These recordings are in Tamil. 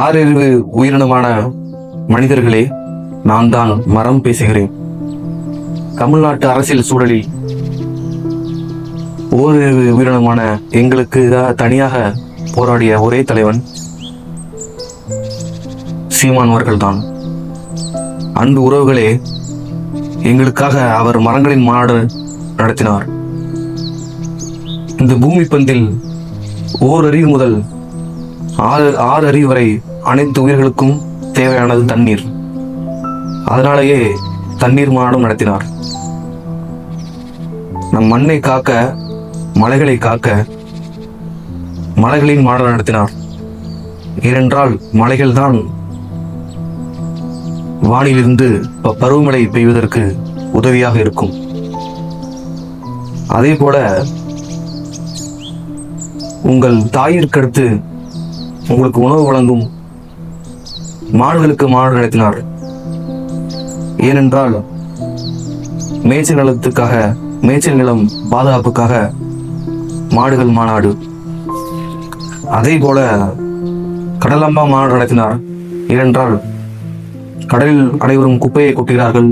ஆறறிவு உயிரினமான மனிதர்களே, நான் தான் மரம் பேசுகிறேன். தமிழ்நாட்டு அரசியல் சூழலில் ஓரறிவு உயிரினமான எங்களுக்கு தனியாக போராடிய ஒரே தலைவன் சீமான் அவர்கள்தான். அன்பு உறவுகளே, எங்களுக்காக அவர் மரங்களின் மாநாடு நடத்தினார். இந்த பூமி பந்தில் ஓரறிவு முதல் ஆறு அறிவு வரை அனைத்து உயிர்களுக்கும் தேவையானது தண்ணீர். அதனாலேயே தண்ணீர் மாநாடும் நடத்தினார். நம் மண்ணை காக்க, மலைகளை காக்க மலைகளின் மாநாடு நடத்தினார். ஏனென்றால் மலைகள் தான் வானிலிருந்து பருவமழை பெய்வதற்கு உதவியாக இருக்கும். அதே போல உங்கள் தாயிற்கடுத்து உங்களுக்கு உணவு வழங்கும் மாடுகளுக்கு மாநாடு நடத்தினார். ஏனென்றால் மேய்ச்சல் நிலத்துக்காக, மேய்ச்சல் நிலம் பாதுகாப்புக்காக மாடுகள் மாநாடு. அதே போல கடலம்பா மாநாடு நடத்தினார். ஏனென்றால் கடலில் அனைவரும் குப்பையை கொட்டுகிறார்கள்,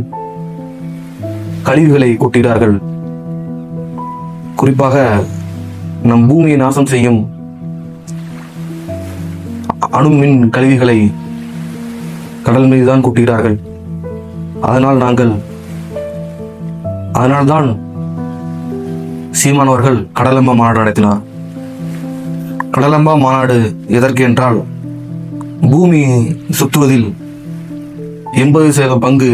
கழிவுகளை கொட்டுகிறார்கள். குறிப்பாக நம் பூமியை நாசம் செய்யும் அணுமின் கழிவுகளை கடல் மீதுதான் கொட்டுகிறார்கள். அதனால்தான் சீமான் அவர்கள் கடலம்பா மாநாடு நடத்தினார். கடலம்பா மாநாடு எதற்கு என்றால், பூமி சுற்றுவதில் 80% பங்கு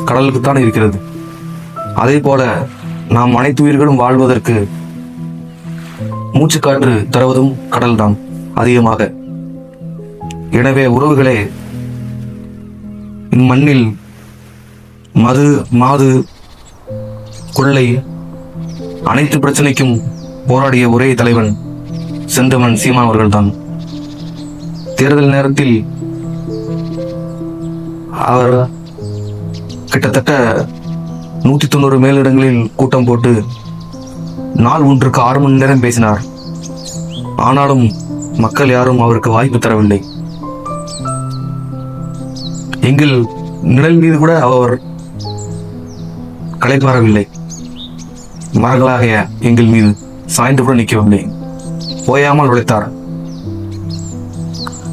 கடலுக்குத்தான் இருக்கிறது. அதே போல நாம் அனைத்து உயிர்களும் வாழ்வதற்கு மூச்சுக்காற்று தருவதும் கடல்தான் அதிகமாக. எனவே உறவுகளே, இம்மண்ணில் மது, மாது, கொள்ளை அனைத்து பிரச்சனைக்கும் போராடிய ஒரே தலைவன் செந்தமன் சீமான் அவர்கள்தான். தேர்தல் நேரத்தில் அவர் கிட்டத்தட்ட 190 மேலிடங்களில் கூட்டம் போட்டு நாள் ஒன்றுக்கு 6 மணி நேரம் பேசினார். ஆனாலும் மக்கள் யாரும் அவருக்கு வாய்ப்பு தரவில்லை. எங்கள் நிழல் மீது கூட அவர் களைப்பாறவில்லை. மரங்களாகிய எங்கள் மீது சாய்ந்து கூட நிற்கவில்லை, ஓயாமல் உழைத்தார்.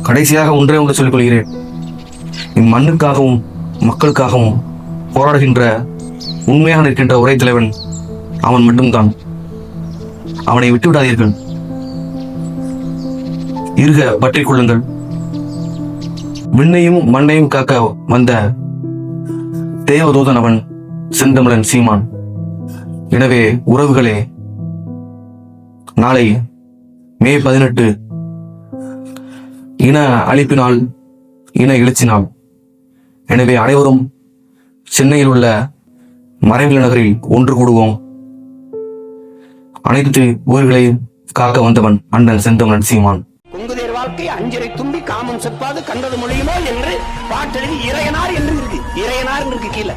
கடைசியாக ஒன்றே ஒன்று சொல்லிக் கொள்கிறேன். இம்மண்ணுக்காகவும் மக்களுக்காகவும் போராடுகின்ற உண்மையாக இருக்கின்ற ஒரே தலைவன் அவன் மட்டும்தான். அவனை விட்டுவிடாதீர்கள், இருக பற்றிக் கொள்ளுங்கள். விண்ணையும் மண்ணையும் காக்க வந்த தேவதூதன் அவன் செந்தமிழன் சீமான். எனவே உறவுகளே, நாளை மே 18 இன அழிப்பினால், இன எழுச்சினால். எனவே அனைவரும் சென்னையில் உள்ள மறைவில நகரில் ஒன்று கூடுவோம். அனைத்து ஊர்களையும் காக்க வந்தவன் அண்ணன் செந்தமிழன் சீமான். கொங்குதேர் வாழ்க்கை அஞ்சரை தும்பி காமம் செப்பாது கண்டது மொழியுமோ என்று பாட்டெழுதி இறையனார் என்று இருக்கு. இறையனார் இருக்கு கீழே.